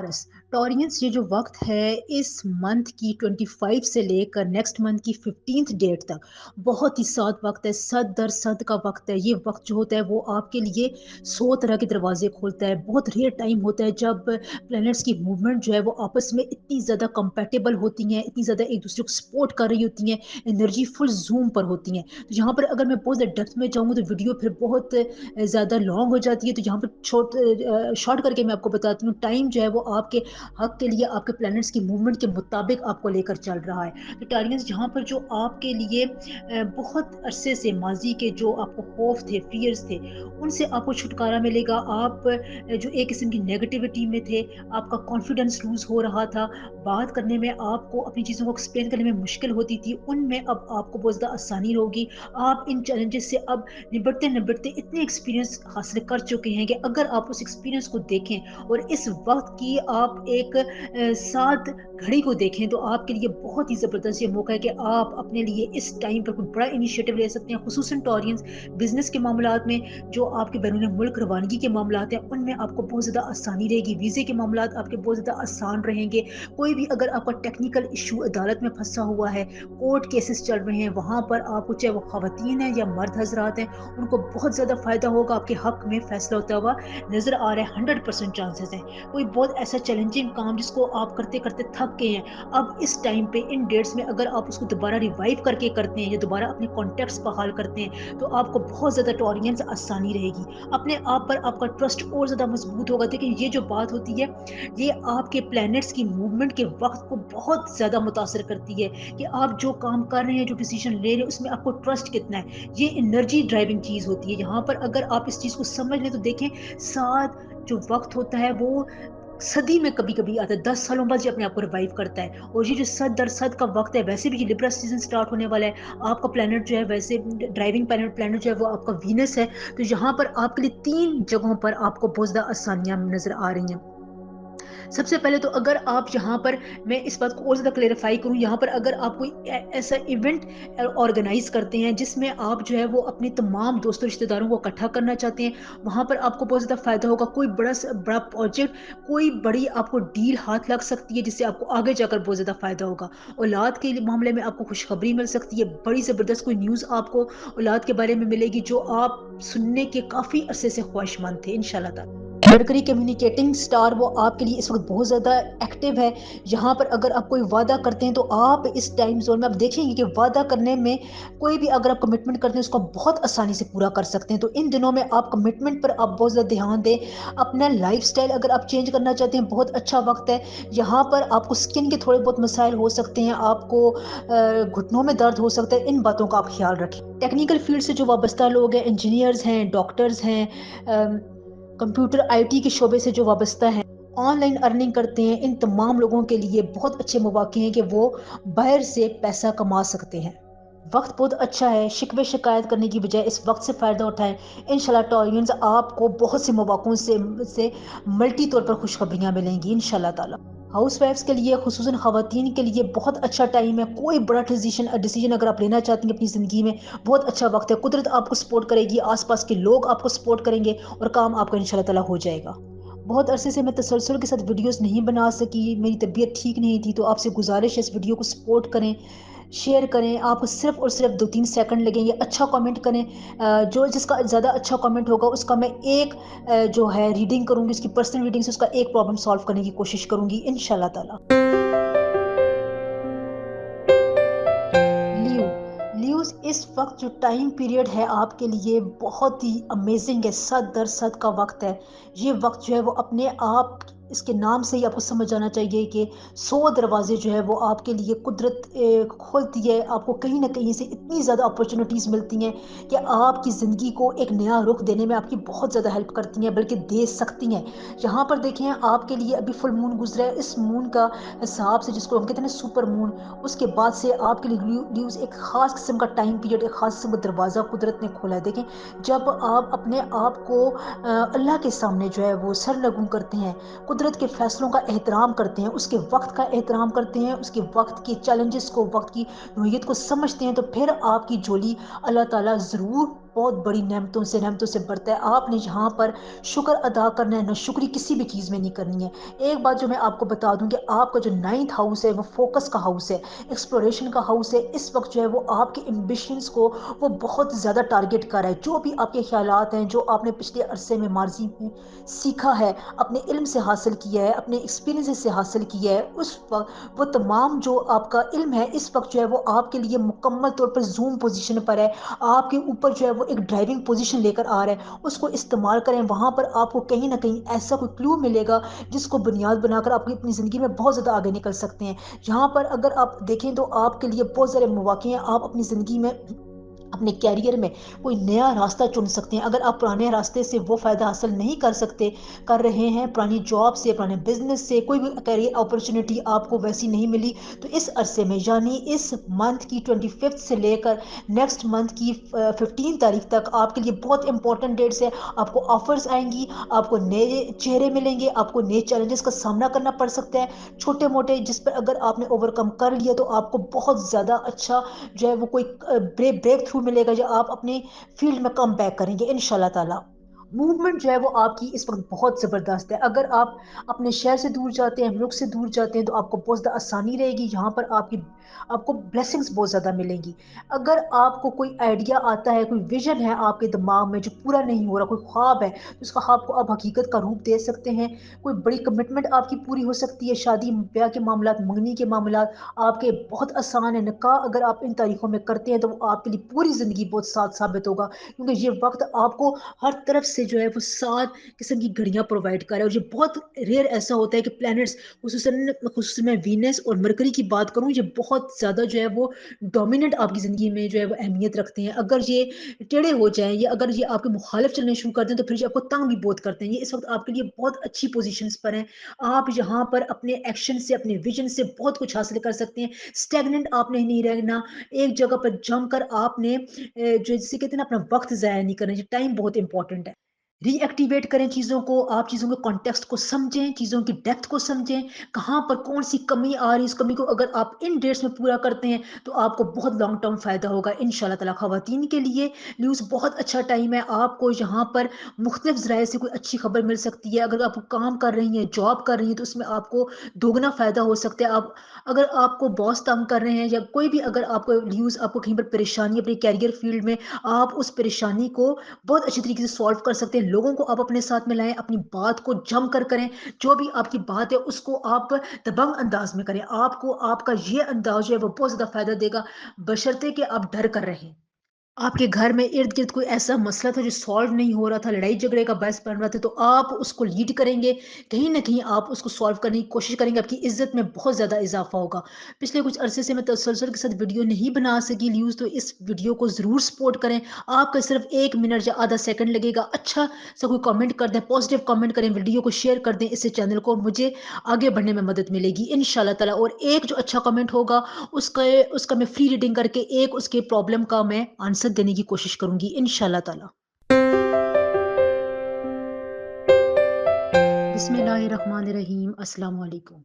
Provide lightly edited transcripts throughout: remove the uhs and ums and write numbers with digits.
Taurus Taureans ये जो वक्त है इस मंथ की 25 से लेकर नेक्स्ट मंथ की 15th डेट तक बहुत ही साद वक्त है। सद दर सद का वक्त है। ये वक्त जो होता है वो आपके लिए 100 तरह के दरवाजे खोलता है। बहुत रेयर टाइम होता है जब प्लैनेट्स की मूवमेंट जो है वो आपस में इतनी ज़्यादा कंपेटेबल होती हैं, इतनी ज़्यादा एक दूसरे को सपोर्ट कर रही होती हैं, एनर्जी फुल जूम पर होती हैं। तो यहाँ पर अगर मैं बहुत ज़्यादा डेप्थ में जाऊँगी तो वीडियो फिर बहुत ज़्यादा लॉन्ग हो जाती है। तो यहाँ पर शॉर्ट करके मैं आपको बताती हूँ। टाइम जो है वो आपके हक के लिए आपके प्लैनेट्स की मूवमेंट के मुताबिक आपको लेकर चल रहा है। तो टारियंस जहाँ पर जो आपके लिए बहुत अरसे से माजी के जो आपको खौफ थे, फियर्स थे, उनसे आपको छुटकारा मिलेगा। आप जो एक किस्म की नेगेटिविटी में थे, आपका कॉन्फिडेंस लूज हो रहा था, बात करने में आपको अपनी चीज़ों को एक्सप्लेन करने में मुश्किल होती थी, उनमें अब आपको बहुत ज़्यादा आसानी होगी। आप इन चैलेंजेस से अब निबटते निबटते इतने एक्सपीरियंस हासिल कर चुके हैं कि अगर आप उस एक्सपीरियंस को देखें और इस वक्त की आप एक साथ घड़ी को देखें तो आपके लिए बहुत ही ज़बरदस्त ये मौका है कि आप अपने लिए इस टाइम पर कोई बड़ा इनिशिएटिव ले सकते हैं। खुसूसन टॉरियंस बिजनेस के मामलात में, जो आपके बैरून मुल्क रवानगी के मामलात हैं, उनमें आपको बहुत ज़्यादा आसानी रहेगी। वीज़े के मामलात आपके बहुत ज़्यादा आसान रहेंगे। कोई भी अगर आपका टेक्निकल इशू अदालत में फंसा हुआ है, कोर्ट केसेस चल रहे हैं, वहाँ पर आपको चाहे वो खवातीन हैं या मर्द हजरात हैं, उनको बहुत ज़्यादा फ़ायदा होगा। आपके हक में फैसला होता हुआ नज़र आ रहा है। 100% चांसेस हैं। कोई बहुत ऐसा चैलेंजिंग काम जिसको आप करते करते थक गए हैं, अब इस टाइम पे इन डेट्स में अगर आप उसको दोबारा रिवाइव करके करते हैं या दोबारा अपने कॉन्टेक्ट्स बहाल करते हैं तो आपको बहुत ज़्यादा टॉरियंस आसानी रहेगी। अपने आप पर आपका ट्रस्ट और ज़्यादा मजबूत होगा। लेकिन ये जो बात होती है ये आपके प्लैनेट्स की मूवमेंट के वक्त को बहुत ज़्यादा मुतासर करती है कि आप जो काम कर रहे हैं, जो डिसीजन ले रहे हैं, उसमें आपको ट्रस्ट कितना है। ये एनर्जी ड्राइविंग चीज़ होती है। यहाँ पर अगर आप इस चीज़ को समझ लें तो देखें, साथ जो वक्त होता है वो सदी में कभी-कभी आता है, 10 सालों बाद ये अपने आप को रिवाइव करता है। और ये जो सद दर सद का वक़्त है, वैसे भी ये लिब्रा सीज़न स्टार्ट होने वाला है। आपका प्लैनेट जो है वैसे ड्राइविंग प्लैनेट प्लैनेट जो है वो आपका वीनस है। तो यहाँ पर आपके लिए 3 जगहों पर आपको बहुत ज़्यादा आसानियाँ नज़र आ रही हैं। सबसे पहले तो अगर आप यहाँ पर, मैं इस बात को और ज़्यादा क्लेरिफ़ाई करूँ, यहाँ पर अगर आप कोई ऐसा इवेंट ऑर्गेनाइज़ करते हैं जिसमें आप जो है वो अपने तमाम दोस्तों रिश्तेदारों को इकट्ठा करना चाहते हैं, वहाँ पर आपको बहुत ज़्यादा फ़ायदा होगा। कोई बड़ा प्रोजेक्ट, कोई बड़ी आपको डील हाथ लग सकती है जिससे आपको आगे जाकर बहुत ज़्यादा फ़ायदा होगा। औलाद के मामले में आपको खुशखबरी मिल सकती है। बड़ी ज़बरदस्त कोई न्यूज़ आपको औलाद के बारे में मिलेगी जो आप सुनने के काफ़ी अरसे से ख्वाहिशमंद थे, इंशाल्लाह ताला। मरकरी कम्युनिकेटिंग स्टार वो आपके लिए इस वक्त बहुत ज़्यादा एक्टिव है। यहाँ पर अगर आप कोई वादा करते हैं तो आप इस टाइम जोन में आप देखेंगे कि वादा करने में कोई भी अगर आप कमिटमेंट करते हैं उसको आप बहुत आसानी से पूरा कर सकते हैं। तो इन दिनों में आप कमिटमेंट पर आप बहुत ज़्यादा ध्यान दें। अपना लाइफस्टाइल अगर आप चेंज करना चाहते हैं, बहुत अच्छा वक्त है। यहाँ पर आपको स्किन के थोड़े बहुत मसाइल हो सकते हैं, आपको घुटनों में दर्द हो सकता है, इन बातों का आप ख्याल रखें। टेक्निकल फील्ड से जो वाबस्ता लोग हैं, इंजीनियर्स हैं, डॉक्टर्स हैं, कंप्यूटर आईटी के शोबे से जो वाबस्ता हैं, ऑनलाइन अर्निंग करते हैं, इन तमाम लोगों के लिए बहुत अच्छे मौके हैं कि वो बाहर से पैसा कमा सकते हैं। वक्त बहुत अच्छा है। शिकवे शिकायत करने की बजाय इस वक्त से फ़ायदा उठाएं। इंशाल्लाह टॉरियंस आपको बहुत से मौक़ों से मल्टी तौर पर खुशखबरियाँ मिलेंगी इंशाल्लाह ताला। हाउस वाइफ्स के लिए, खुसूसन ख़वातीन के लिए बहुत अच्छा टाइम है। कोई बड़ा डिसीजन अगर आप लेना चाहती हैं अपनी ज़िंदगी में, बहुत अच्छा वक्त है। कुदरत आपको सपोर्ट करेगी, आसपास के लोग आपको सपोर्ट करेंगे और काम आपका इंशाल्लाह ताला हो जाएगा। बहुत अरसे से मैं तसलसल के साथ वीडियोस नहीं बना सकी, मेरी तबीयत ठीक नहीं थी, तो आपसे गुजारिश है इस वीडियो को सपोर्ट करें, शेयर करें। आपको सिर्फ और सिर्फ 2-3 सेकंड लगेंगे। अच्छा कमेंट करें। जो जिसका ज़्यादा अच्छा कमेंट होगा उसका मैं एक जो है रीडिंग करूँगी, उसकी पर्सनल रीडिंग से उसका एक प्रॉब्लम सॉल्व करने की कोशिश करूँगी इंशाल्लाह ताला। लीव लीव्स इस वक्त जो टाइम पीरियड है आपके लिए बहुत ही अमेजिंग है। सद दर सद का वक्त है। ये वक्त जो है वो अपने आप, इसके नाम से ही आपको समझ आना चाहिए कि 100 दरवाजे जो है वो आपके लिए कुदरत खोलती है। आपको कहीं ना कहीं से इतनी ज़्यादा अपॉर्चुनिटीज़ मिलती हैं कि आपकी ज़िंदगी को एक नया रुख देने में आपकी बहुत ज़्यादा हेल्प करती हैं, बल्कि दे सकती हैं। यहाँ पर देखें, आपके लिए अभी फुल मून गुजरा है। इस मून का हिसाब से, जिसको हम कहते हैं ना सुपर मून, उसके बाद से आपके लिए न्यूज़ एक ख़ास किस्म का टाइम पीरियड, एक ख़ास किस्म का दरवाज़ा कुदरत ने खोला है। देखें, जब आप अपने आप को अल्लाह के सामने जो है वो सरनगू करते हैं, कुदरत के फ़ैसलों का एहतराम करते हैं, उसके वक्त का एहतराम करते हैं, उसके वक्त के चैलेंजेस को, वक्त की नोयत को समझते हैं, तो फिर आपकी झोली अल्लाह ताला ज़रूर بہت بڑی نعمتوں سے بڑھتا ہے. آپ نے یہاں پر شکر ادا کرنا ہے، نہ شکری کسی بھی چیز میں نہیں کرنی ہے. ایک بات جو میں آپ کو بتا دوں کہ آپ کا جو 9th ہاؤس ہے وہ فوکس کا ہاؤس ہے، ایکسپلوریشن کا ہاؤس ہے. اس وقت جو ہے وہ آپ کے امبیشنز کو وہ بہت زیادہ ٹارگٹ کر رہا ہے. جو بھی آپ کے خیالات ہیں، جو آپ نے پچھلے عرصے میں ماضی میں سیکھا ہے، اپنے علم سے حاصل کیا ہے، اپنے ایکسپیرینس سے حاصل کیا ہے، اس وقت وہ تمام جو آپ کا علم ہے اس وقت جو ہے وہ آپ کے لیے مکمل طور پر زوم پوزیشن پر ہے. آپ کے اوپر جو ہے وہ ایک ڈرائیونگ پوزیشن لے کر آ رہا ہے. اس کو استعمال کریں. وہاں پر آپ کو کہیں نہ کہیں ایسا کوئی کلو ملے گا جس کو بنیاد بنا کر آپ اپنی زندگی میں بہت زیادہ آگے نکل سکتے ہیں. یہاں پر اگر آپ دیکھیں تو آپ کے لیے بہت سارے مواقع ہیں. آپ اپنی زندگی میں اپنے کیریئر میں کوئی نیا راستہ چن سکتے ہیں. اگر آپ پرانے راستے سے وہ فائدہ حاصل نہیں کر رہے ہیں، پرانی جاب سے، پرانے بزنس سے کوئی بھی کیریئر اپرچونٹی آپ کو ویسی نہیں ملی، تو اس عرصے میں یعنی اس منتھ کی 25 سے لے کر نیکسٹ منتھ کی 15 تاریخ تک آپ کے لیے بہت امپورٹنٹ ڈیٹس ہے. آپ کو آفرز آئیں گی، آپ کو نئے چہرے ملیں گے، آپ کو نئے چیلنجز کا سامنا کرنا پڑ سکتا ہے، چھوٹے موٹے، جس پر اگر آپ نے اوور کم کر لیا تو آپ کو بہت زیادہ اچھا جو ہے وہ کوئی بریک تھرو ملے گا جو آپ اپنے فیلڈ میں کم بیک کریں گے ان شاء اللہ تعالیٰ. موومنٹ جو ہے وہ آپ کی اس وقت بہت زبردست ہے. اگر آپ اپنے شہر سے دور جاتے ہیں، ملک سے دور جاتے ہیں، تو آپ کو بہت زیادہ آسانی رہے گی. یہاں پر آپ کو بلیسنگز بہت زیادہ ملیں گی. اگر آپ کو کوئی آئیڈیا آتا ہے، کوئی ویژن ہے آپ کے دماغ میں جو پورا نہیں ہو رہا، کوئی خواب ہے، تو اس کا خواب کو آپ حقیقت کا روپ دے سکتے ہیں. کوئی بڑی کمٹمنٹ آپ کی پوری ہو سکتی ہے. شادی بیاہ کے معاملات، منگنی کے معاملات آپ کے بہت آسان ہے. نکاح اگر آپ ان تاریخوں میں کرتے ہیں تو وہ آپ کے لیے پوری زندگی بہت ساتھ ثابت ہوگا، کیونکہ یہ وقت آپ کو ہر طرف سے جو ہے وہ 7 قسم کی گھڑیاں پرووائڈ کر رہا ہے. اور یہ بہت ریئر ایسا ہوتا ہے کہ پلانٹس خصوصاً میں وینس اور مرکری کی بات کروں، یہ بہت زیادہ جو ہے وہ ڈومیننٹ آپ کی زندگی میں جو ہے وہ اہمیت رکھتے ہیں. اگر یہ ٹیڑے ہو جائیں یا اگر یہ آپ کے مخالف چلنے شروع کر دیں تو پھر یہ آپ کو تنگ بھی بہت کرتے ہیں. یہ اس وقت آپ کے لیے بہت اچھی پوزیشنز پر ہیں. آپ یہاں پر اپنے ایکشن سے، اپنے ویژن سے بہت کچھ حاصل کر سکتے ہیں. اسٹیگننٹ آپ نے نہیں رہنا. ایک جگہ پر جم کر آپ نے جو جسے کہتے ہیں نا اپنا وقت ضائع نہیں کرنا. یہ ٹائم بہت امپورٹنٹ ہے. ری ایکٹیویٹ کریں چیزوں کو. آپ چیزوں کے کانٹیکسٹ کو سمجھیں، چیزوں کی ڈیپتھ کو سمجھیں، کہاں پر کون سی کمی آ رہی ہے. اس کمی کو اگر آپ ان ڈیٹس میں پورا کرتے ہیں تو آپ کو بہت لانگ ٹرم فائدہ ہوگا ان شاء اللہ تعالیٰ. خواتین کے لیے نیوز بہت اچھا ٹائم ہے. آپ کو یہاں پر مختلف ذرائع سے کوئی اچھی خبر مل سکتی ہے. اگر آپ کام کر رہی ہیں، جاب کر رہی ہیں، تو اس میں آپ کو دوگنا فائدہ ہو سکتا ہے. اگر آپ کو باس تنگ کر رہے ہیں یا کوئی بھی اگر آپ کو نیوز، آپ کو کہیں پر پریشانی اپنے کیریئر فیلڈ میں، آپ اس پریشانی کو بہت اچھی طریقے سے سالو کر سکتے ہیں. لوگوں کو آپ اپنے ساتھ میں لائیں، اپنی بات کو جم کر کریں. جو بھی آپ کی بات ہے اس کو آپ دبنگ انداز میں کریں. آپ کو آپ کا یہ انداز جو ہے وہ بہت زیادہ فائدہ دے گا، بشرطے کہ آپ ڈر کر رہیں. آپ کے گھر میں ارد گرد کوئی ایسا مسئلہ تھا جو سالو نہیں ہو رہا تھا، لڑائی جھگڑے کا باعث بن رہا تھا، تو آپ اس کو لیڈ کریں گے. کہیں نہ کہیں آپ اس کو سالو کرنے کی کوشش کریں گے. آپ کی عزت میں بہت زیادہ اضافہ ہوگا. پچھلے کچھ عرصے سے میں تسلسل کے ساتھ ویڈیو نہیں بنا سکی نیوز، تو اس ویڈیو کو ضرور سپورٹ کریں. آپ کا صرف 1 منٹ یا آدھا سیکنڈ لگے گا. اچھا سا کوئی کامنٹ کر دیں، پازیٹیو کامنٹ کریں، ویڈیو کو شیئر کر دیں. اس سے چینل کو مجھے آگے بڑھنے میں مدد ملے گی ان شاء اللہ تعالیٰ. اور ایک جو اچھا کامنٹ ہوگا اس کا میں فری ریڈنگ کر کے ایک اس کے پرابلم کا میں آنسر دینے کی کوشش کروں گی ان شاء اللہ تعالیٰ. بسم اللہ الرحمن الرحیم. السلام علیکم.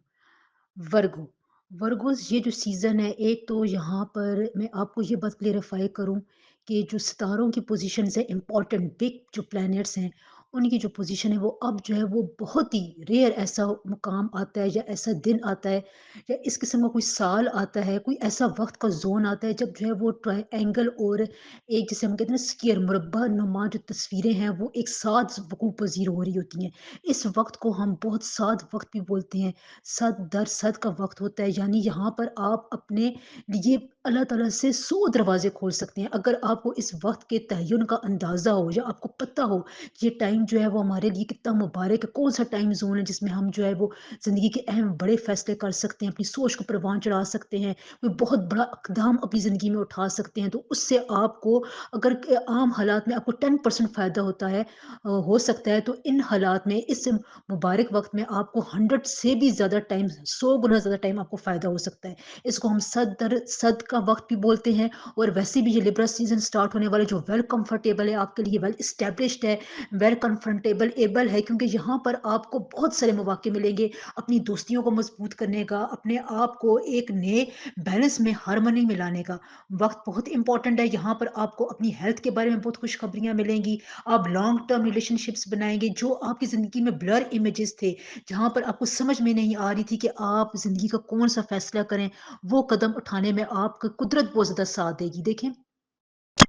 ورگو ورگوز یہ جو سیزن ہے، ایک تو یہاں پر میں آپ کو یہ بات کلیریفائی کروں کہ جو ستاروں کی پوزیشنز ہیں، امپورٹنٹ بگ جو پلانٹس ہیں، ان کی جو پوزیشن ہے وہ اب جو ہے وہ بہت ہی ریئر ایسا مقام آتا ہے یا ایسا دن آتا ہے یا اس قسم کا کوئی سال آتا ہے، کوئی ایسا وقت کا زون آتا ہے جب جو ہے وہ ٹرائی اینگل اور ایک جسے ہم کہتے ہیں سکیئر مربع نما جو تصویریں ہیں وہ ایک ساتھ وقوع پذیر ہو رہی ہوتی ہیں. اس وقت کو ہم بہت ساتھ وقت بھی بولتے ہیں. صد در صد کا وقت ہوتا ہے. یعنی یہاں پر آپ اپنے لیے اللہ تعالیٰ سے 100 دروازے کھول سکتے ہیں. اگر آپ کو اس وقت کے تعین کا اندازہ ہو یا آپ کو پتہ ہو یہ ٹائم جو ہے وہ ہمارے لیے کتنا مبارک ہے، کون سا ٹائم زون ہے جس میں ہم جو ہے وہ زندگی کے اہم بڑے فیصلے کر سکتے ہیں، اپنی سوچ کو پروان چڑھا سکتے ہیں، کوئی بہت بڑا اقدام اپنی زندگی میں اٹھا سکتے ہیں. تو اس سے آپ کو اگر عام حالات میں آپ کو 10% فائدہ ہوتا ہے ہو سکتا ہے، تو ان حالات میں اس مبارک وقت میں آپ کو 100 سے بھی زیادہ ٹائم، 100 گنا زیادہ ٹائم آپ کو فائدہ ہو سکتا ہے. اس کو ہم صد در صد کا का वक्त भी बोलते हैं। और वैसे भी ये लिब्रा सीजन स्टार्ट होने वाला जो वेल कंफर्टेबल है आपके लिए, वेल इस्टेब्लिश्ड है, वेल कंफर्टेबल एबल है, क्योंकि यहाँ पर आपको बहुत सारे मौके मिलेंगे अपनी दोस्तियों को मजबूत करने का, अपने आप को एक नए बैलेंस में, हार्मनी में लाने का। वक्त बहुत इंपॉर्टेंट है। यहाँ पर आपको अपनी हेल्थ के बारे में बहुत खुशखबरियां मिलेंगी। आप लॉन्ग टर्म रिलेशनशिप्स बनाएंगे। जो आपकी जिंदगी में ब्लर इमेजेस थे, जहां पर आपको समझ में नहीं आ रही थी कि आप जिंदगी का कौन सा फैसला करें, वो कदम उठाने में आपका कुदरत बहुत ज्यादा साथ देगी। देखें,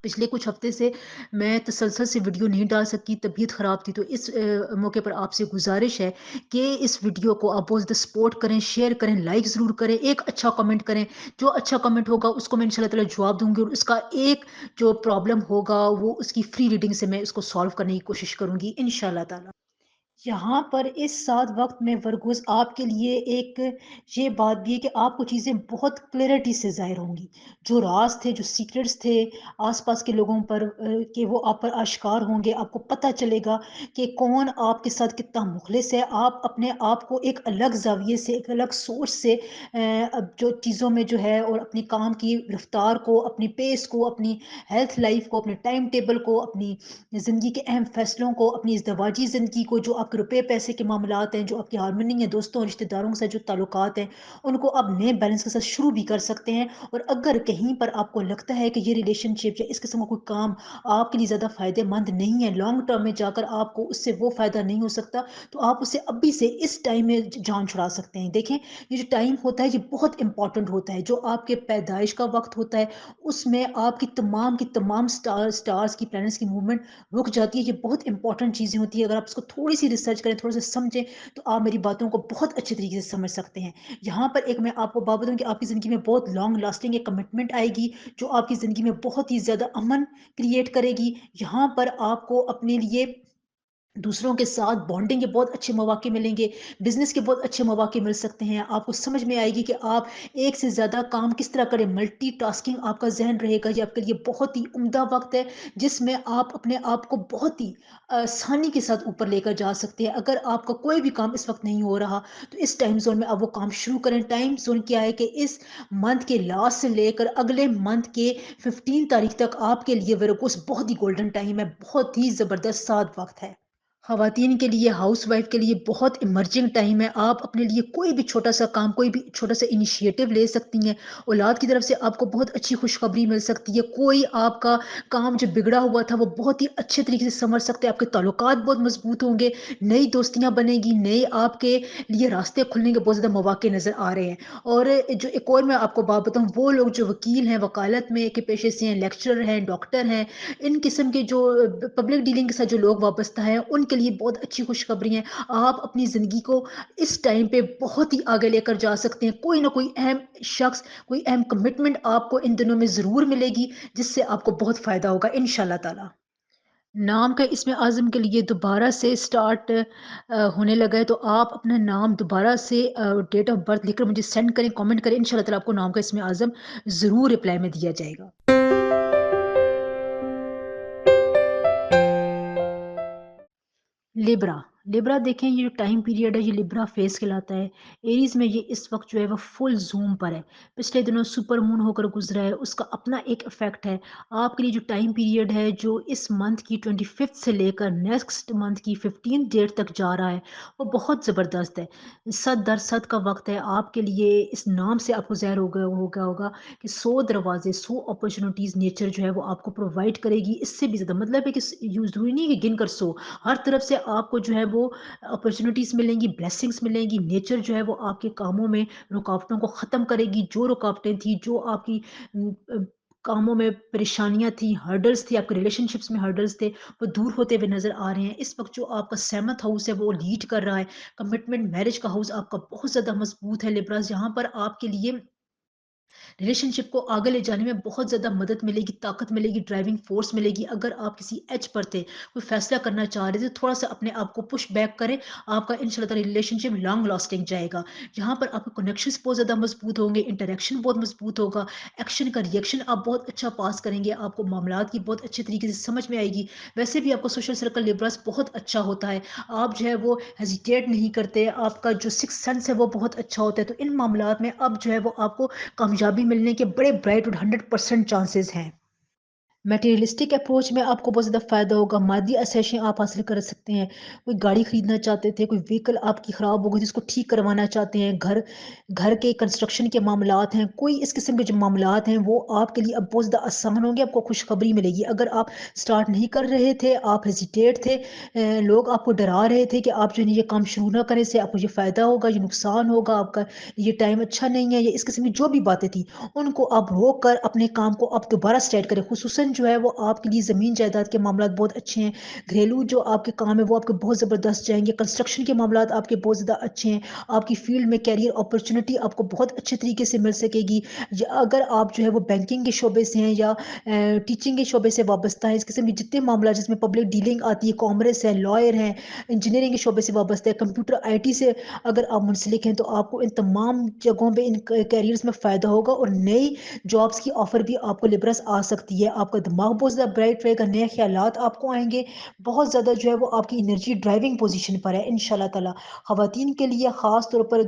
पिछले कुछ हफ्ते से मैं तसलसल से वीडियो नहीं डाल सकी, तबीयत ख़राब थी, तो इस मौके पर आपसे गुजारिश है कि इस वीडियो को आप बहुत ज़्यादा सपोर्ट करें, शेयर करें, लाइक ज़रूर करें, एक अच्छा कमेंट करें। जो अच्छा कमेंट होगा उसको मैं इंशाल्लाह ताला जवाब दूंगी, और उसका एक जो प्रॉब्लम होगा वो उसकी फ्री रीडिंग से मैं इसको सॉल्व करने की कोशिश करूंगी इंशाल्लाह ताला। यहाँ पर इस साथ वक्त में वर्गोस आपके लिए एक ये बात भी है कि आपको चीज़ें बहुत क्लैरिटी से ज़ाहिर होंगी। जो राज थे, जो सीक्रेट्स थे आसपास के लोगों पर, कि वो आप पर आश्कार होंगे। आपको पता चलेगा कि कौन आपके साथ कितना मुखलिस है। आप अपने आप को एक अलग जाविये से, एक अलग सोच से अब जो चीज़ों में जो है, और अपनी काम की रफ्तार को, अपनी पेस को, अपनी हेल्थ लाइफ को, अपने टाइम टेबल को, अपनी ज़िंदगी के अहम फैसलों को, अपनी इज़दवाजी ज़िंदगी को, जो आपके रुपए पैसे के मामलात हैं, जो आपकी हार्मनी है दोस्तों और रिश्तेदारों के साथ जो ताल्लुकात हैं, उनको आप नए बैलेंस के साथ शुरू भी कर सकते हैं। और अगर कहीं पर आपको लगता है कि ये रिलेशनशिप या इस किस्म का कोई काम आपके लिए ज़्यादा फ़ायदेमंद नहीं है, लॉन्ग टर्म में जाकर आपको उससे वो फ़ायदा नहीं हो सकता, तो आप उसे अभी से इस टाइम में जान छुड़ा सकते हैं। देखें, ये जो टाइम होता है ये बहुत इंपॉर्टेंट होता है। जो आपके पैदाइश का वक्त होता है, उसमें आपकी तमाम स्टार्स की, प्लैनेट्स की मूवमेंट रुक जाती है। ये बहुत इंपॉर्टेंट चीज़ें होती है। अगर आप इसको थोड़ी सी रिसर्च करें, थोड़ा सा समझें, तो आप मेरी बातों को बहुत अच्छे तरीके से समझ सकते हैं। यहाँ पर एक मैं आपको बात बताऊँ कि आपकी ज़िंदगी में बहुत लॉन्ग लास्टिंग एक कमिटमेंट आएगी, जो आपकी ज़िंदगी में बहुत ही ज़्यादा अमन क्रिएट करेगी। यहाँ पर आपको अपने लिए दूसरों के साथ बॉन्डिंग के बहुत अच्छे मौके मिलेंगे, बिज़नेस के बहुत अच्छे मौके मिल सकते हैं। आपको समझ में आएगी कि आप एक से ज़्यादा काम किस तरह करें, मल्टीटास्किंग आपका ज़हन रहेगा। ये आपके लिए बहुत ही उम्दा वक़्त है, जिसमें आप अपने आप को बहुत ही आसानी के साथ ऊपर लेकर जा सकते हैं। अगर आपका कोई भी काम इस वक़्त नहीं हो रहा, तो इस टाइम ज़ोन में आप वो काम शुरू करें। टाइम ज़ोन क्या है कि इस मंथ के लास्ट से लेकर अगले मंथ के 15 तारीख तक आपके लिए वेरगोस बहुत ही गोल्डन टाइम है, बहुत ही ज़बरदस्त साथ वक़्त है। ख़वातीन के लिए, हाउसवाइफ़ के लिए बहुत इमर्जिंग टाइम है। आप अपने लिए कोई भी छोटा-सा काम, कोई भी छोटा-सा इनिशिएटिव ले सकती हैं। औलाद की तरफ से आपको बहुत अच्छी खुशखबरी मिल सकती है। कोई आपका काम जो बिगड़ा हुआ था, वो बहुत ही अच्छे तरीके से संवर सकते हैं। आपके ताल्लुकात बहुत मज़बूत होंगे, नई दोस्तियाँ बनेंगी, नए आपके लिए रास्ते खुलने के बहुत ज़्यादा मौके नज़र आ रहे हैं। और जो एक और मैं आपको बात बताऊँ, वो लोग जो वकील हैं, वकालत में के पेशे से हैं, लेक्चरर हैं, डॉक्टर हैं, इन किस्म के जो पब्लिक डीलिंग के साथ जो लोग वाबस्ता हैं, उनके लिए बहुत अच्छी खुशखबरी है। आप अपनी ज़िंदगी को इस टाइम पे बहुत ही आगे लेकर जा सकते हैं। कोई ना कोई अहम शख्स, कोई अहम कमिटमेंट आपको इन दिनों में ज़रूर मिलेगी, जिससे आपको बहुत फ़ायदा होगा इंशाल्लाह ताला। नाम का इसमें आज़म के लिए दोबारा से स्टार्ट होने लगा है, तो आप अपना नाम दोबारा से डेट ऑफ बर्थ लिखकर मुझे सेंड करें, कमेंट करें। इंशाल्लाह ताला आपको नाम का इसमें आज़म ज़रूर रिप्लाई में दिया जाएगा। लिब्रा। लिब्रा देखें, ये जो टाइम पीरियड है ये लिब्रा फेस कहलाता है। एरीज में ये इस वक्त जो है वो फुल जूम पर है। पिछले दिनों सुपर मून होकर गुजरा है, उसका अपना एक इफेक्ट है। आपके लिए जो टाइम पीरियड है जो इस मंथ की 25 से लेकर नेक्स्ट मंथ की 15 डेट तक जा रहा है, वो बहुत ज़बरदस्त है। सद दर सद का वक्त है आपके लिए। इस नाम से आपको ज़ाहिर होगा कि 100 दरवाजे, 100 अपॉर्चुनिटीज़ नेचर जो है वो आपको प्रोवाइड करेगी। इससे भी ज़्यादा मतलब है कि ज़रूरी नहीं है कि गिनकर 100, हर तरफ से आपको जो है वो अपॉर्चुनिटीज़ मिलेंगी, ब्लेसिंग्स मिलेंगी। नेचर जो है वो आपके कामों में रुकावटों को ख़त्म करेगी। जो रुकावटें थी, जो आपकी कामों में परेशानियाँ थी, हर्डल्स थी, आपके रिलेशनशिप्स में हर्डल्स थे, वो दूर होते हुए नज़र आ रहे हैं। इस वक़्त जो आपका 7th हाउस है वो लीड कर रहा है। कमिटमेंट, मैरिज का हाउस आपका बहुत ज़्यादा मज़बूत है लिब्रास, जहाँ पर आपके लिए रिलेशनशिप को आगे ले जाने में बहुत ज़्यादा मदद मिलेगी, ताकत मिलेगी, ड्राइविंग फोर्स मिलेगी। अगर आप किसी एज पर थे, कोई फैसला करना चाह रहे थे, थोड़ा सा अपने आप को पुश बैक करें, आपका इंशाल्लाह ताला रिलेशनशिप लॉन्ग लास्टिंग जाएगा। यहाँ पर आपके कनेक्शंस बहुत ज़्यादा मजबूत होंगे, इंटरेक्शन बहुत मजबूत होगा, एक्शन का रिएक्शन आप बहुत अच्छा पास करेंगे, आपको मामलात की बहुत अच्छे तरीके से समझ में आएगी। वैसे भी आपका सोशल सर्कल लिब्रास बहुत अच्छा होता है। आप जो है वो हेजिटेट नहीं करते, आपका जो सिक्स सेंस है वो बहुत अच्छा होता है। तो इन मामलात में अब जो है वो आपको कामयाबी कामयाबी मिलने के बड़े ब्राइट और 100% चांसेस हैं। मटेरियलिस्टिक अप्रोच में आपको बहुत ज़्यादा फ़ायदा होगा, मादी आसाइशें आप हासिल कर सकते हैं। कोई गाड़ी खरीदना चाहते थे, कोई व्हीकल आपकी ख़राब हो गई जिसको ठीक करवाना चाहते हैं, घर घर के कंस्ट्रक्शन के मामलात हैं, कोई इस किस्म के जो मामलात हैं वो आपके लिए अब बहुत ज़्यादा आसान होंगे, आपको खुशखबरी मिलेगी। अगर आप स्टार्ट नहीं कर रहे थे, आप हेजिटेट थे, लोग आपको डरा रहे थे कि आप जो है ये काम शुरू ना करें, इससे आपको ये फ़ायदा होगा, ये नुकसान होगा आपका, ये टाइम अच्छा नहीं है, ये इस किस्म की जो भी बातें थी, उनको आप रोक कर अपने काम को आप दोबारा स्टार्ट करें। खुसूसन जो है वो आपके लिए ज़मीन जायदाद के मामलात बहुत अच्छे हैं। घरेलू जो आपके काम है वो आपके बहुत ज़बरदस्त जाएँगे। कंस्ट्रक्शन के मामलात आपके बहुत ज़्यादा अच्छे हैं। आपकी फ़ील्ड में करियर अपॉर्च्युनिटी आपको बहुत अच्छे तरीके से मिल सकेगी। या अगर आप जो है वो बैंकिंग के शोबे से हैं या टीचिंग के शोबे से वाबस्ता हैं, इस किस्म के जितने मामला जिसमें पब्लिक डीलिंग आती है, कॉमर्स है, लॉयर हैं, इंजीनियरिंग के शोबे से वाबस्ता है, कंप्यूटर आईटी से अगर आप मुंसलिक हैं तो आपको इन तमाम जगहों पे इन कैरियर्स में फ़ायदा होगा और नई जॉब्स की ऑफ़र भी आपको लिबरस आ सकती है। आपका दिमाग बहुत ज़्यादा ब्राइट रहेगा, नए ख़्यालात आपको आएँगे, बहुत ज़्यादा जो है वो आपकी एनर्जी ड्राइविंग पोज़ीशन पर है इंशाअल्लाह ताला। ख़वातीन के लिए ख़ास तौर पर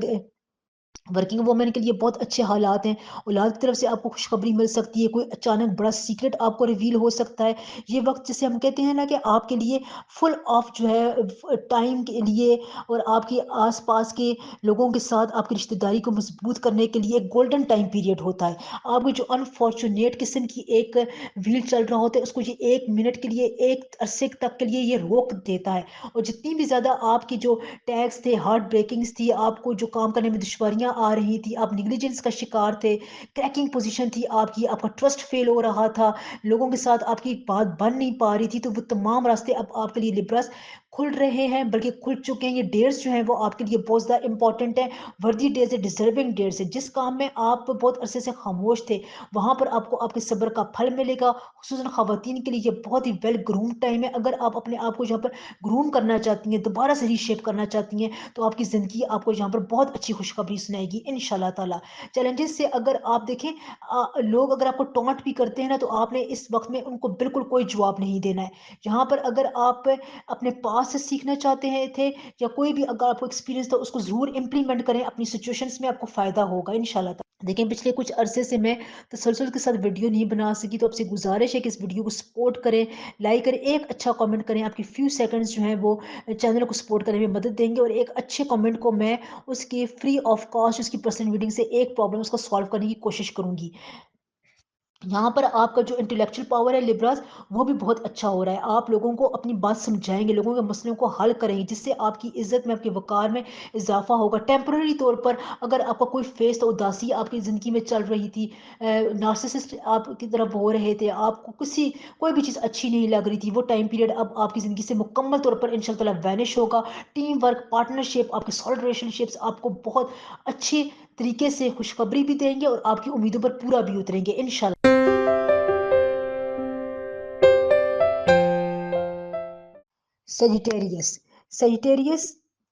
वर्किंग वुमन के लिए बहुत अच्छे हालात हैं। औलाद की तरफ से आपको खुशखबरी मिल सकती है, कोई अचानक बड़ा सीक्रेट आपको रिवील हो सकता है। ये वक़्त जिसे हम कहते हैं ना कि आपके लिए फुल ऑफ जो है टाइम के लिए और आपके आस-पास के लोगों के साथ आपकी रिश्तेदारी को मज़बूत करने के लिए एक गोल्डन टाइम पीरियड होता है। आपकी जो अनफॉर्च्यूनेट किस्म की एक व्हील चल रहा होता है, उसको ये 1 मिनट के लिए, एक अरसे तक के लिए ये रोक देता है और जितनी भी ज़्यादा आपकी जो टैग्स थे, हार्ट ब्रेकिंग्स थी, आपको जो काम करने में दुश्वारियाँ आ रही थी, आप नेग्लिजेंस का शिकार थे, क्रैकिंग पोज़ीशन थी आपकी, आपका ट्रस्ट फ़ेल हो रहा था, लोगों के साथ आपकी बात बन नहीं पा रही थी, तो वो तमाम रास्ते अब आपके लिए लिबरस खुल रहे हैं, बल्कि खुल चुके हैं। ये डेट्स जो हैं वो आपके लिए बहुत ज़्यादा इम्पोर्टेंट हैं, वर्दी डेज़ है, डिज़र्विंग डेट्स है। जिस काम में आप बहुत अरसे से खामोश थे, वहाँ पर आपको आपके सब्र का फल मिलेगा। खुसूसन ख़वातीन के लिए ये बहुत ही वेल ग्रूम्ड टाइम है। अगर आप अपने आप को यहाँ पर ग्रूम करना चाहती हैं, दोबारा से रीशेप करना चाहती हैं, तो आपकी ज़िंदगी आपको यहाँ पर बहुत अच्छी खुशखबरी सुनाएगी इंशाल्लाह ताला। चैलेंजेस से अगर आप देखें लोग अगर आपको टॉन्ट भी करते हैं ना, तो आपने इस वक़्त में उनको बिल्कुल कोई जवाब नहीं देना है। यहाँ पर अगर आप अपने पास से सीखना चाहते हैं थे या कोई भी अगर आपको एक्सपीरियंस था, उसको ज़रूर इम्प्लीमेंट करें, अपनी सिचुएशंस में आपको फ़ायदा होगा इंशाल्लाह ताला। देखिए, पिछले कुछ अरसे से मैं तसलसल के साथ वीडियो नहीं बना सकी, तो आपसे गुज़ारिश है कि इस वीडियो को सपोर्ट करें, लाइक करें, एक अच्छा कमेंट करें। आपकी फ्यू सेकंड्स जो हैं वो चैनल को सपोर्ट करने में मदद देंगे और एक अच्छे कमेंट को मैं उसकी फ्री ऑफ कॉस्ट उसकी पर्सनल मीटिंग से एक प्रॉब्लम उसको सॉल्व करने की कोशिश करूँगी। यहाँ पर आपका जो इंटेलेक्चुअल पावर है लिब्रास, वो भी बहुत अच्छा हो रहा है। आप लोगों को अपनी बात समझाएँगे, लोगों के मसलों को हल करेंगे, जिससे आपकी इज़्ज़त में, आपके वक़ार में इज़ाफ़ा होगा। टेम्परेरी तौर पर अगर आपका कोई फ़ेज़ उदासी आपकी ज़िंदगी में चल रही थी, नार्सिसिस्ट आपकी तरफ हो रहे थे, आपको कोई भी चीज़ अच्छी नहीं लग रही थी, वो टाइम पीरियड अब आपकी ज़िंदगी से मुकम्मल तौर पर इंशाअल्लाह ताला वैनिश होगा। टीम वर्क, पार्टनरशिप, आपके सॉलिड रिलेशनशिप्स आपको बहुत अच्छे तरीके से खुशखबरी भी देंगे और आपकी उम्मीदों पर पूरा भी उतरेंगे इंशाअल्लाह। सेजिटेरियस सेजिटेरियस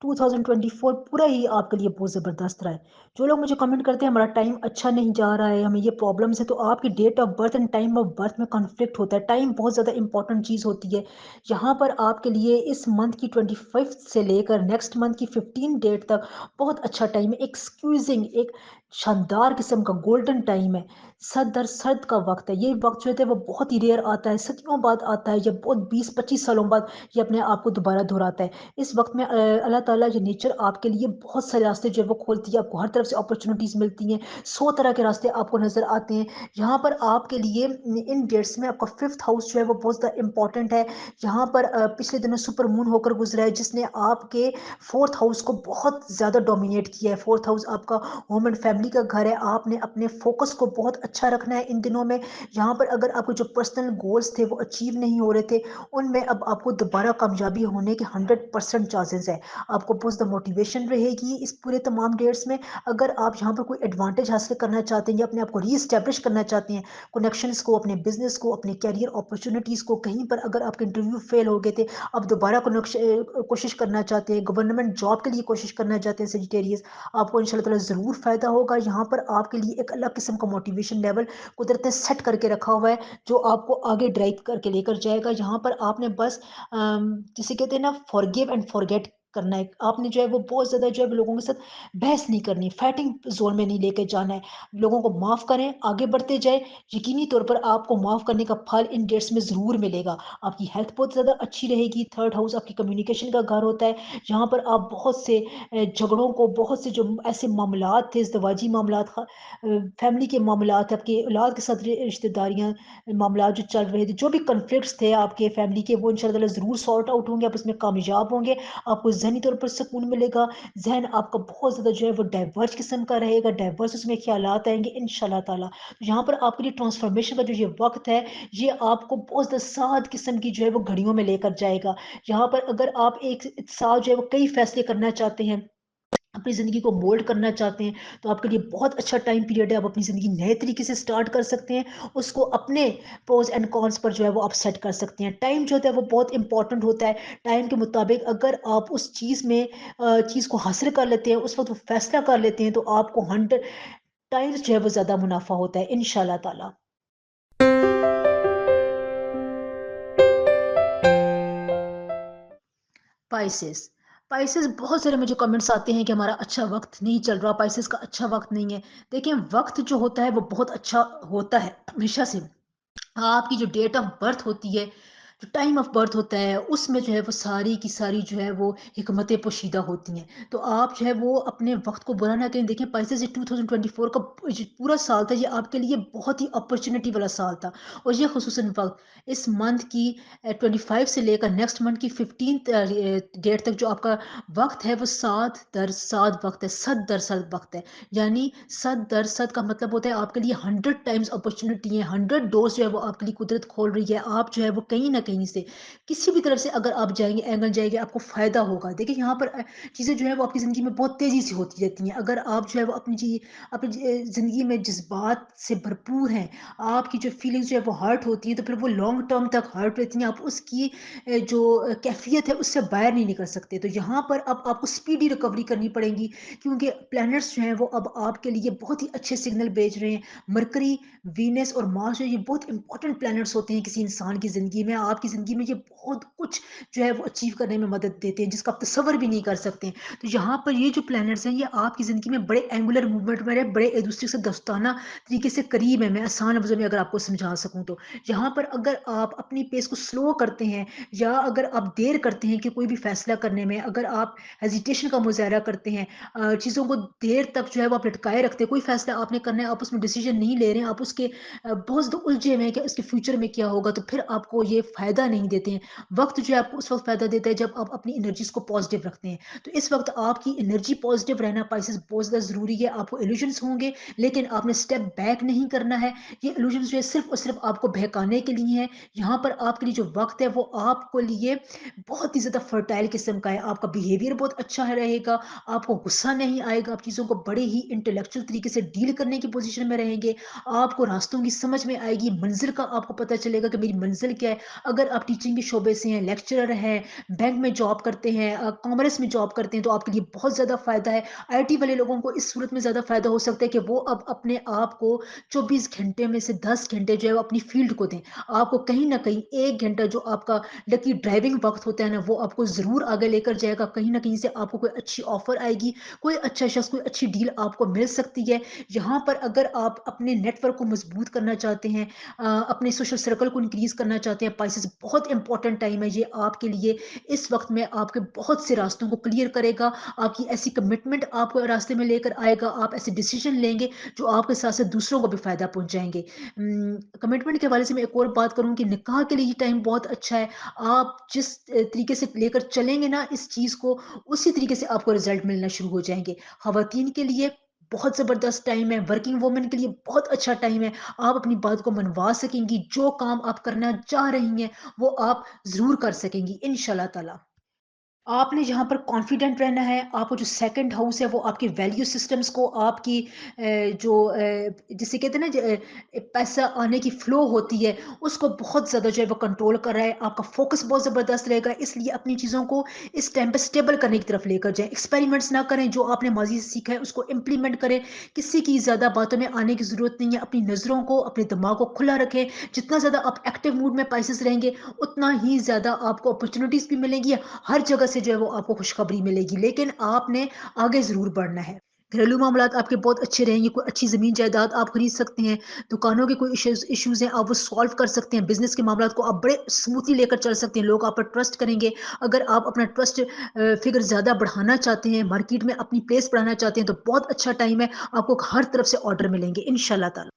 2024 पूरा ही आपके लिए बहुत ज़बरदस्त रहा है। जो लोग मुझे कमेंट करते हैं हमारा टाइम अच्छा नहीं जा रहा है, हमें ये प्रॉब्लम्स है, तो आपकी date of birth and time of birth में कॉन्फ्लिक्ट होता है। टाइम बहुत ज़्यादा इंपॉर्टेंट चीज़ होती है। यहाँ पर आपके लिए इस मंथ की 25th से लेकर नेक्स्ट मंथ की 15 डेट तक बहुत अच्छा टाइम है। एक स्क्वीजिंग, एक शानदार किस्म का गोल्डन टाइम है। सर दर सर्द का वक्त है। ये वक्त जो है वो बहुत ही रेयर आता है, सदियों बाद आता है, जब बहुत 20-25 सालों बाद ये अपने आप को दोबारा दोहराता है। इस वक़्त में अल्लाह ताला ये नेचर आपके लिए बहुत सारे रास्ते जो है वो खोलती है, आपको हर तरफ से अपॉर्च्युनिटीज़ मिलती हैं, 100 तरह के रास्ते आपको नज़र आते हैं। यहाँ पर आपके लिए इन डेट्स में आपका 5th हाउस जो है वो बहुत ज़्यादा इम्पोर्टेंट है। यहाँ पर पिछले दिनों सुपर मून होकर गुज़रा है, जिसने आपके 4th हाउस को बहुत ज़्यादा डोमिनेट किया है। 4th हाउस आपका होम एंड फैमिली का घर है। आपने अपने फ़ोकस को बहुत अच्छा रखना है इन दिनों में। यहाँ पर अगर आपके जो पर्सनल गोल्स थे वो अचीव नहीं हो रहे थे, उनमें अब आपको दोबारा कामयाबी होने के 100% चांसेस है। आपको बहुत ज़्यादा मोटिवेशन रहेगी इस पूरे तमाम डेट्स में। अगर आप यहाँ पर कोई एडवांटेज हासिल करना चाहते हैं या अपने आप को रीएस्टैब्लिश करना चाहते हैं, कनेक्शंस को, अपने बिजनेस को, अपने करियर अपॉर्चुनिटीज़ को, कहीं पर अगर आपके इंटरव्यू फेल हो गए थे, अब दोबारा कोशिश करना चाहते हैं, गवर्नमेंट जॉब के लिए कोशिश करना चाहते हैं सेजिटेरियस, आपको इंशाल्लाह ताला ज़रूर फ़ायदा होगा। यहाँ पर आपके लिए एक अलग किस्म का मोटिवेशन लेवल कुदरत ने सेट करके रखा हुआ है, जो आपको आगे ड्राइव करके लेकर जाएगा। यहाँ पर आपने बस जिसे कहते हैं ना फॉरगिव एंड फॉरगेट करना है, आपने जो है वो बहुत ज़्यादा जो है लोगों के साथ बहस नहीं करनी, फाइटिंग ज़ोन में नहीं लेके जाना है। लोगों को माफ़ करें, आगे बढ़ते जाएँ, यकीनी तौर पर आपको माफ़ करने का फल इन डेट्स में ज़रूर मिलेगा। आपकी हेल्थ बहुत ज़्यादा अच्छी रहेगी, थर्ड हाउस आपकी कम्युनिकेशन का घर होता है, जहाँ पर आप बहुत से झगड़ों को, बहुत से जो ऐसे मामलात थे, इज़्दिवाजी मामलात फैमिली के मामलात, आपके औलाद के साथ रिश्तेदारियाँ मामलात जो चल रहे थे, जो भी कॉन्फ्लिक्ट्स थे आपके फैमिली के, वो इंशाअल्लाह ताला ज़रूर सॉर्ट आउट होंगे, आप उसमें कामयाब होंगे। आपको ज़हनी तौर पर सुकून मिलेगा, ज़हन आपका बहुत ज़्यादा जो है वो डाइवर्स किस्म का रहेगा, डाइवर्स उसमें ख़्यालात आएँगे इंशाअल्लाह ताला। तो यहाँ पर आपके लिए ट्रांसफ़ॉर्मेशन का जो ये वक़्त है, ये आपको बहुत ज़्यादा साद किस्म की जो है वो घड़ियों में लेकर जाएगा। यहाँ पर अगर आप एक साथ जो है वो कई फ़ैसले करना चाहते हैं, अपनी ज़िंदगी को मोल्ड करना चाहते हैं, तो आपके लिए बहुत अच्छा टाइम पीरियड है। आप अपनी ज़िंदगी नए तरीके से स्टार्ट कर सकते हैं। उसको अपने प्रोज़ एंड कॉन्स पर जो है वो आप सेट कर सकते हैं। टाइम जो होता है वो बहुत इम्पोर्टेंट होता है। टाइम के मुताबिक अगर आप उस चीज़ में चीज़ को हासिल कर लेते हैं, उस वक़्त वो फ़ैसला कर लेते हैं, तो आपको 100 टाइम्स जो है वो ज़्यादा मुनाफ़ा होता है इंशाअल्लाह ताला। पाइसेस पाइसेस बहुत सारे मुझे कमेंट्स आते हैं कि हमारा अच्छा वक्त नहीं चल रहा, पाइसेस का अच्छा वक्त नहीं है। देखिए, वक्त जो होता है वो बहुत अच्छा होता है हमेशा से। आपकी जो डेट ऑफ बर्थ होती है, जो टाइम ऑफ बर्थ होता है, उसमें जो है वो सारी की सारी जो है वो हिकमतें पोशीदा होती हैं। तो आप जो है वो अपने वक्त को बुरा ना करें। देखें, पाइसेस ये 2024 का जो पूरा साल था, ये आपके लिए बहुत ही अपॉर्चुनिटी वाला साल था। और ये खुसूसन वक्त इस मंथ की 25 से लेकर नेक्स्ट मंथ की 15th डेट तक जो आपका वक्त है वो सात दर सात वक्त है, सद दर सद वक्त है। यानी सद दर सद का मतलब होता है आपके लिए 100 टाइम्स अपॉर्चुनिटी है, 100 डोर्स जो है वो आपके लिए कुदरत खोल रही है। आप जो है वो कहीं ना कहीं से किसी भी तरफ से अगर आप जाएंगे, एंगल जाएंगे, आपको फायदा होगा। देखिए, यहाँ पर चीज़ें जो है वो आपकी ज़िंदगी में बहुत तेज़ी से होती रहती हैं। अगर आप जो है वो अपनी ज़िंदगी में जज्बात से भरपूर हैं, आपकी जो फीलिंग्स जो है वो हर्ट होती हैं, तो फिर वो लॉन्ग टर्म तक हर्ट रहती हैं। आप उसकी जो कैफियत है उससे बाहर नहीं निकल सकते। तो यहाँ पर अब आपको स्पीडी रिकवरी करनी पड़ेगी, क्योंकि प्लैनेट्स जो हैं वो अब आपके लिए बहुत ही अच्छे सिग्नल भेज रहे हैं। मरकरी, वीनस और मार्स जो ये बहुत इंपॉर्टेंट प्लैनेट्स होते हैं किसी इंसान की ज़िंदगी में। आपकी ज़िंदगी में ये बहुत कुछ जो है वो अचीव करने में मदद देते हैं, जिसका आप तसव्वुर भी नहीं कर सकते हैं। तो यहाँ पर ये जो प्लैनेट्स हैं, ये आपकी ज़िंदगी में बड़े एंगुलर मूवमेंट में है, बड़े एक दूसरे से दोस्ताना तरीके से करीब है। मैं आसान लफ्ज़ों में अगर आपको समझा सकूँ तो यहाँ पर अगर आप अपनी पेस को स्लो करते हैं, या अगर आप देर करते हैं कि कोई भी फैसला करने में, अगर आप हेजिटेशन का मुजाहरा करते हैं, चीज़ों को देर तक जो है वो आप लटकाए रखते हैं, कोई फैसला आपने करना है, आप उसमें डिसीजन नहीं ले रहे हैं, आप उसके बहुत ज़्यादा उलझे हुए हैं कि उसके फ्यूचर में क्या होगा, तो फिर आपको ये फ़ायदा नहीं देते हैं। वक्त जो है आपको उस वक्त फ़ायदा देता है जब आप अपनी एनर्जीज को पॉजिटिव रखते हैं। तो इस वक्त आपकी एनर्जी पॉजिटिव रहना पाइसेस बहुत ज़्यादा ज़रूरी है। आपको इल्यूजन्स होंगे, लेकिन आपने स्टेप बैक नहीं करना है। ये इल्यूजन्स जो है सिर्फ और सिर्फ आपको बहकाने के लिए हैं। यहाँ पर आपके लिए जो वक्त है वो आपको लिए बहुत ही ज़्यादा फर्टाइल किस्म का है। आपका बिहेवियर बहुत अच्छा है रहेगा, आपको गुस्सा नहीं आएगा, आप चीज़ों को बड़े ही इंटेलेक्चुअल तरीके से डील करने की पोजीशन में रहेंगे। आपको रास्तों की समझ में आएगी, मंजिल का आपको पता चलेगा कि मेरी मंजिल क्या है। अगर आप टीचिंग के शोबे से हैं, लेक्चरर हैं, बैंक में जॉब करते हैं, कॉमर्स में जॉब करते हैं, तो आपके लिए बहुत ज़्यादा फ़ायदा है। आईटी वाले लोगों को इस सूरत में ज़्यादा फ़ायदा हो सकता है कि वो अब अपने आप को 24 घंटे में से 10 घंटे जो है वो अपनी फील्ड को दें। आपको कहीं न कहीं 1 घंटा जो आपका लकी ड्राइविंग वक़्त होता है ना, वो आपको ज़रूर आगे लेकर जाएगा। कहीं न कहीं से आपको कोई अच्छी ऑफ़र आएगी, कोई अच्छा शख़्स, कोई अच्छी डील आपको मिल सकती है। यहाँ पर अगर आप अपने नेटवर्क को मज़बूत करना चाहते हैं, अपने सोशल सर्कल को इंक्रीज़ करना चाहते हैं, पाइसेस बहुत इंपॉर्टेंट टाइम है ये आपके लिए। इस वक़्त में आपके बहुत से रास्तों को क्लियर करेगा, आपकी ऐसी कमिटमेंट आपको रास्ते में लेकर आएगा, आप ऐसे डिसीज़न लेंगे जो आपके साथ-साथ दूसरों को भी फ़ायदा पहुँचाएँगे। कमिटमेंट के हवाले से मैं एक और बात करूँ कि निकाह के लिए ये टाइम बहुत अच्छा है। आप जिस तरीके से लेकर चलेंगे ना इस चीज़ को, उसी तरीके से आपको रिज़ल्ट मिलना शुरू हो जाएँगे। ख़वातीन के लिए बहुत ज़बरदस्त टाइम है, वर्किंग वूमेन के लिए बहुत अच्छा टाइम है। आप अपनी बात को मनवा सकेंगी, जो काम आप करना चाह रही हैं, वो आप ज़रूर कर सकेंगी इंशाअल्लाह ताला। आपने जहाँ पर कॉन्फिडेंट रहना है, आपको जो सेकंड हाउस है वो आपके वैल्यू सिस्टम्स को, आपकी जिसे कहते हैं ना, पैसा आने की फ्लो होती है, उसको बहुत ज़्यादा जो है वो कंट्रोल कर रहा है। आपका फोकस बहुत ज़बरदस्त रहेगा, इसलिए अपनी चीज़ों को इस टाइम पे स्टेबल करने की तरफ लेकर जाएँ। एक्सपेरिमेंट्स ना करें, जो आपने माज़ी से सीखा है उसको इम्प्लीमेंट करें। किसी की ज़्यादा बातों में आने की ज़रूरत नहीं है। अपनी नज़रों को, अपने दिमाग को खुला रखें। जितना ज़्यादा आप एक्टिव मूड में पाइसेस रहेंगे, उतना ही ज़्यादा आपको अपॉर्च्युनिटीज़ भी मिलेंगी, हर जगह से से जो है वो आपको खुशखबरी मिलेगी, लेकिन आपने आगे ज़रूर बढ़ना है। घरेलू मामलात आपके बहुत अच्छे रहेंगे, कोई अच्छी ज़मीन जायदाद आप खरीद सकते हैं, दुकानों के कोई इश्यूज़ हैं आप वो सॉल्व कर सकते हैं, बिज़नेस के मामलात को आप बड़े स्मूथली लेकर चल सकते हैं, लोग आप पर ट्रस्ट करेंगे। अगर आप अपना ट्रस्ट फिगर ज़्यादा बढ़ाना चाहते हैं, मार्केट में अपनी प्लेस बढ़ाना चाहते हैं, तो बहुत अच्छा टाइम है, आपको हर तरफ से ऑर्डर मिलेंगे इंशाल्लाह ताला।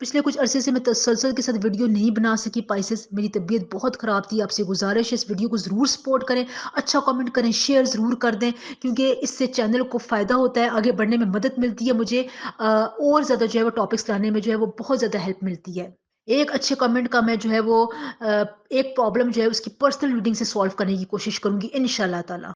पिछले कुछ अरसे से मैं तसल्सल के साथ वीडियो नहीं बना सकी पाइसेस, मेरी तबीयत बहुत ख़राब थी। आपसे गुज़ारिश है इस वीडियो को ज़रूर सपोर्ट करें, अच्छा कमेंट करें, शेयर ज़रूर कर दें, क्योंकि इससे चैनल को फ़ायदा होता है, आगे बढ़ने में मदद मिलती है मुझे, और ज़्यादा जो है वो टॉपिक्स लाने में जो है वो बहुत ज़्यादा हेल्प मिलती है। एक अच्छे कमेंट का मैं जो है वो एक प्रॉब्लम जो है उसकी पर्सनल रीडिंग से सॉल्व करने की कोशिश करूँगी इंशाल्लाह ताला।